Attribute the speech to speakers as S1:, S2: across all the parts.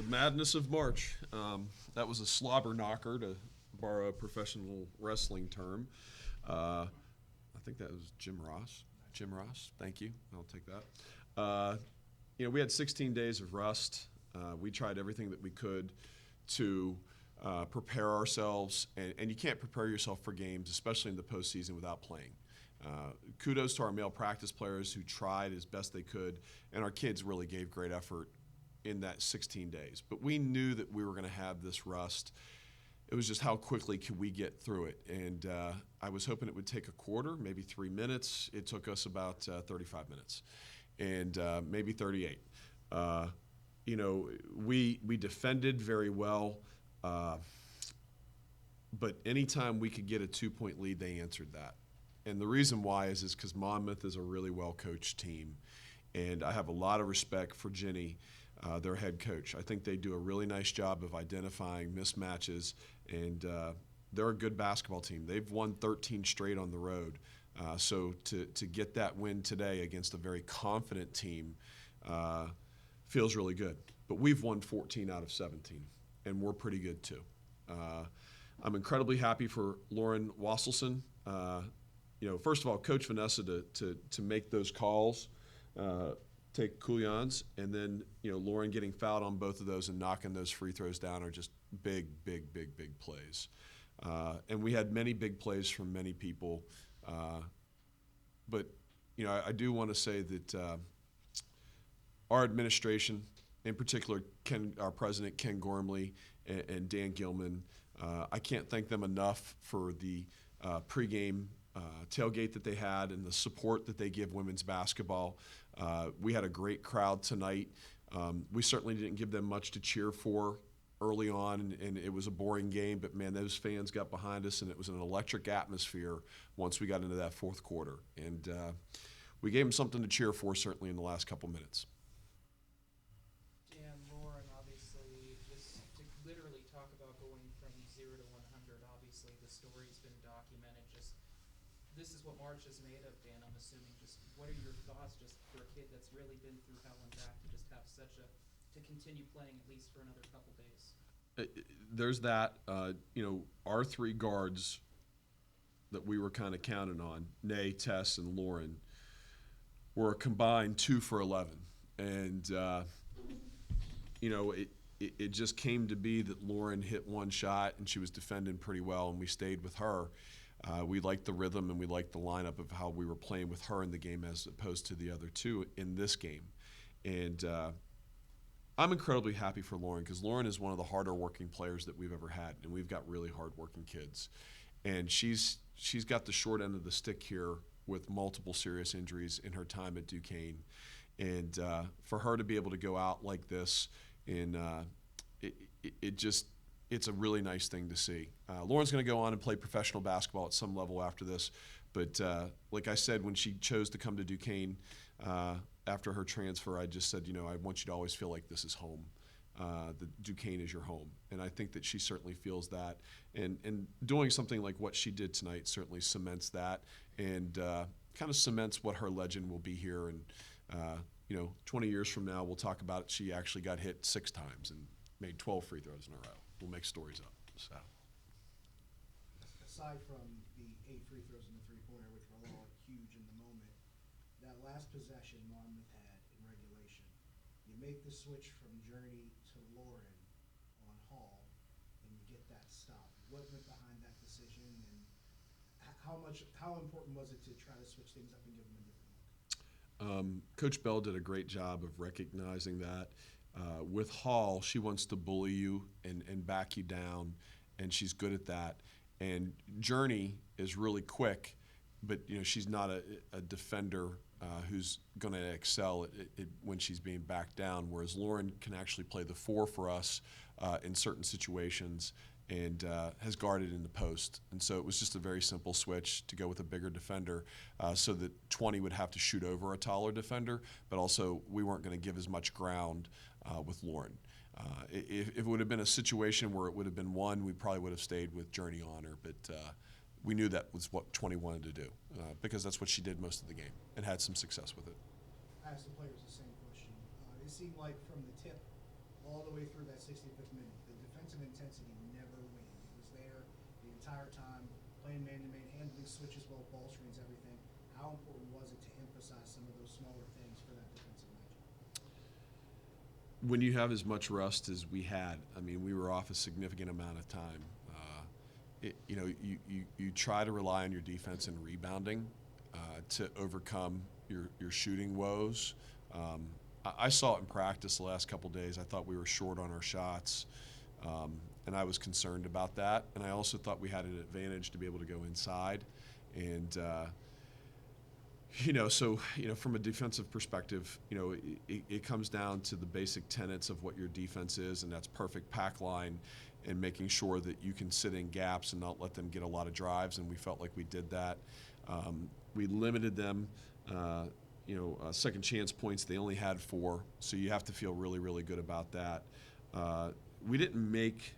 S1: The madness of March. That was a slobber knocker, to borrow a professional wrestling term. I think that was Jim Ross. Jim Ross, thank you. I'll take that. We had 16 days of rust. We tried everything that we could to prepare ourselves, and you can't prepare yourself for games, especially in the postseason, without playing. Kudos to our male practice players who tried as best they could, and our kids really gave great effort in that 16 days. But we knew that we were going to have this rust. It was just how quickly could we get through it. And I was hoping it would take a quarter, maybe 3 minutes. It took us about 35 minutes, and maybe 38. We defended very well, but anytime we could get a 2-point lead, they answered that. And the reason why is because Monmouth is a really well-coached team, and I have a lot of respect for Jenny, their head coach. I think they do a really nice job of identifying mismatches, and they're a good basketball team. They've won 13 straight on the road. So to get that win today against a very confident team feels really good. But we've won 14 out of 17, and we're pretty good too. I'm incredibly happy for Lauren Wasselson. First of all, Coach Vanessa to make those calls, take coulions, and then Lauren getting fouled on both of those and knocking those free throws down are just big plays. And we had many big plays from many people. But I do want to say that our administration, in particular our president Ken Gormley and Dan Gilman, I can't thank them enough for the pregame tailgate that they had and the support that they give women's basketball. We had a great crowd tonight. We certainly didn't give them much to cheer for early on, and it was a boring game, but man, those fans got behind us, and it was an electric atmosphere once we got into that fourth quarter. And we gave them something to cheer for, certainly in the last couple minutes.
S2: Dan, Lauren, obviously, just to literally talk about going from 0 to 100, obviously the story's been documented. Just this is what March is made of, Dan, I'm assuming. Just what are your thoughts just for a kid that's really been through hell and back to just have to continue playing at least for another couple days?
S1: There's that. Our three guards that we were kind of counting on, Nay, Tess, and Lauren, were a combined 2 for 11. And, it just came to be that Lauren hit one shot, and she was defending pretty well, and we stayed with her. We liked the rhythm, and we liked the lineup of how we were playing with her in the game as opposed to the other two in this game. And I'm incredibly happy for Lauren because Lauren is one of the harder working players that we've ever had, and we've got really hard working kids. And she's got the short end of the stick here with multiple serious injuries in her time at Duquesne. And for her to be able to go out like this, it's a really nice thing to see. Lauren's going to go on and play professional basketball at some level after this. But like I said, when she chose to come to Duquesne after her transfer, I just said, I want you to always feel like this is home. The Duquesne is your home. And I think that she certainly feels that. And doing something like what she did tonight certainly cements that and kind of cements what her legend will be here. And, 20 years from now, we'll talk about it. She actually got hit 6 times and made 12 free throws in a row. We'll make stories up. So.
S3: Aside from the 8 free throws and the three-pointer, which were all huge in the moment, that last possession Monmouth had in regulation, you make the switch from Journey to Lauren on Hall, and you get that stop. What went behind that decision, and how important was it to try to switch things up and give them a different look?
S1: Coach Bell did a great job of recognizing that. With Hall, she wants to bully you and back you down, and she's good at that. And Journey is really quick, but she's not a defender who's going to excel when she's being backed down, whereas Lauren can actually play the 4 for us in certain situations and has guarded in the post. And so it was just a very simple switch to go with a bigger defender so that 20 would have to shoot over a taller defender, but also we weren't going to give as much ground with Lauren. If it would have been a situation where it would have been 1, we probably would have stayed with Journey on her, but we knew that was what 20 wanted to do because that's what she did most of the game and had some success with it.
S3: I asked the players the same question. It seemed like from the tip all the way through that 65th minute. The defensive intensity never waned. It was there the entire time, playing man-to-man, handling switches, well, ball screens, everything. How important was it to emphasize some of those smaller things for that defensive magic?
S1: When you have as much rust as we had, I mean, we were off a significant amount of time. You try to rely on your defense and rebounding to overcome your shooting woes. I saw it in practice the last couple days. I thought we were short on our shots, and I was concerned about that. And I also thought we had an advantage to be able to go inside. And from a defensive perspective, it comes down to the basic tenets of what your defense is, and that's perfect pack line and making sure that you can sit in gaps and not let them get a lot of drives, and we felt like we did that. We limited them, second chance points. They only had 4, so you have to feel really, really good about that. We didn't make,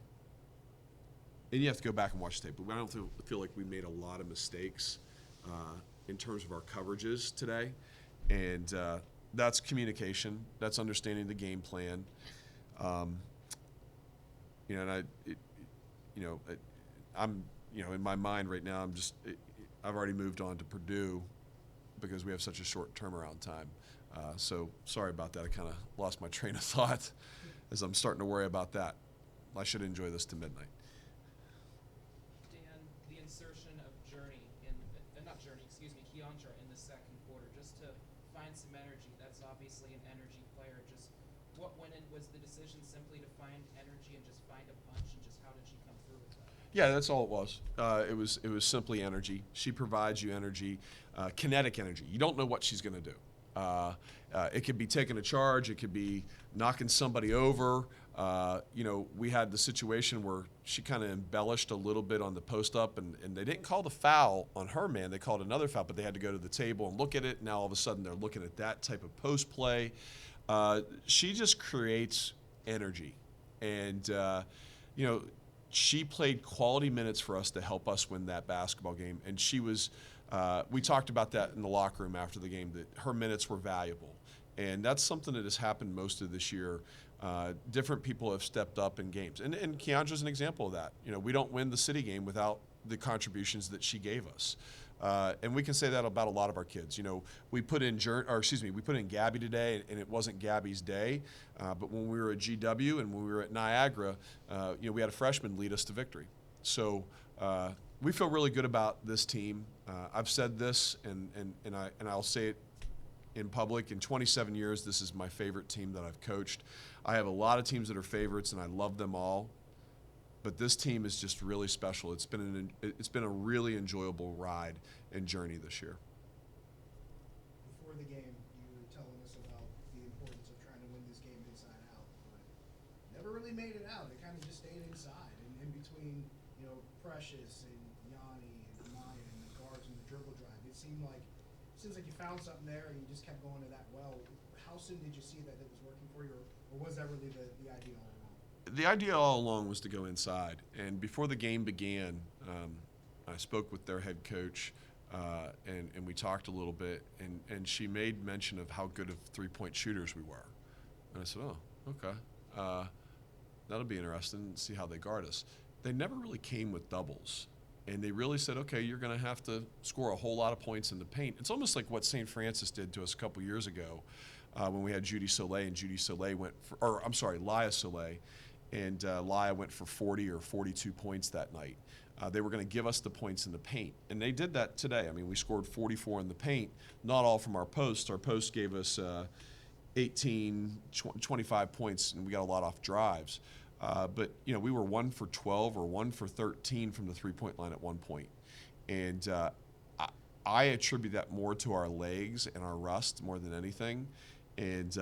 S1: and you have to go back and watch the tape, but I don't feel like we made a lot of mistakes in terms of our coverages today, and that's communication. That's understanding the game plan. I'm in my mind right now. I've already moved on to Purdue because we have such a short turnaround time. So sorry about that. I kind of lost my train of thought as I'm starting to worry about that. I should enjoy this to midnight.
S2: Dan, the insertion of Keandra in the second quarter, just to find some energy. That's obviously an energy player. Just what went in, was the decision simply to find energy and just find a punch, and just how did she come through with that?
S1: Yeah, that's all it was. It was simply energy. She provides you energy, kinetic energy. You don't know what she's going to do. It could be taking a charge. It could be knocking somebody over. We had the situation where she kind of embellished a little bit on the post up, and they didn't call the foul on her man. They called another foul, but they had to go to the table and look at it. Now all of a sudden they're looking at that type of post play. She just creates energy, and she played quality minutes for us to help us win that basketball game. And she was, we talked about that in the locker room after the game, that her minutes were valuable. And that's something that has happened most of this year. Different people have stepped up in games. And Keandra's an example of that. We don't win the city game without the contributions that she gave us. And we can say that about a lot of our kids. We put in Gabby today, and it wasn't Gabby's day. But when we were at GW and when we were at Niagara, we had a freshman lead us to victory. So we feel really good about this team. I've said this, and I'll say it in public. In 27 years, this is my favorite team that I've coached. I have a lot of teams that are favorites, and I love them all. But this team is just really special. It's been a really enjoyable ride and journey this year.
S3: Before the game, you were telling us about the importance of trying to win this game inside out, but never really made it out. It kind of just stayed inside, and in between, Precious and Yanni and Maya and the guards and the dribble drive. It seems like you found something there, and you just kept going to that well. How soon did you see that it was working for you, or was that really the idea all along?
S1: The idea all along was to go inside. And before the game began, I spoke with their head coach, and we talked a little bit, and she made mention of how good of three-point shooters we were. And I said, oh, okay. That'll be interesting to see how they guard us. They never really came with doubles. And they really said, okay, you're going to have to score a whole lot of points in the paint. It's almost like what St. Francis did to us a couple years ago when we had Judy Soleil, and Judy Soleil Laya Soleil, and Laya went for 40 or 42 points that night. They were going to give us the points in the paint, and they did that today. I mean, we scored 44 in the paint, not all from our posts. Our posts gave us 18, 25 points, and we got a lot off drives. But we were 1 for 12 or 1 for 13 from the three-point line at one point. And I attribute that more to our legs and our rust more than anything. And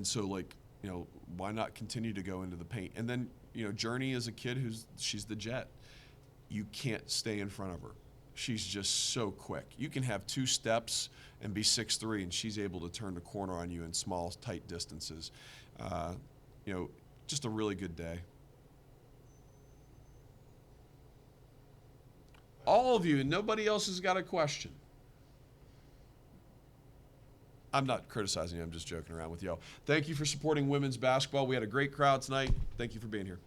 S1: so, why not continue to go into the paint? And then, Journey is a kid she's the jet. You can't stay in front of her. She's just so quick. You can have 2 steps and be 6'3", and she's able to turn the corner on you in small, tight distances. Just a really good day. All of you, and nobody else has got a question. I'm not criticizing you. I'm just joking around with y'all. Thank you for supporting women's basketball. We had a great crowd tonight. Thank you for being here.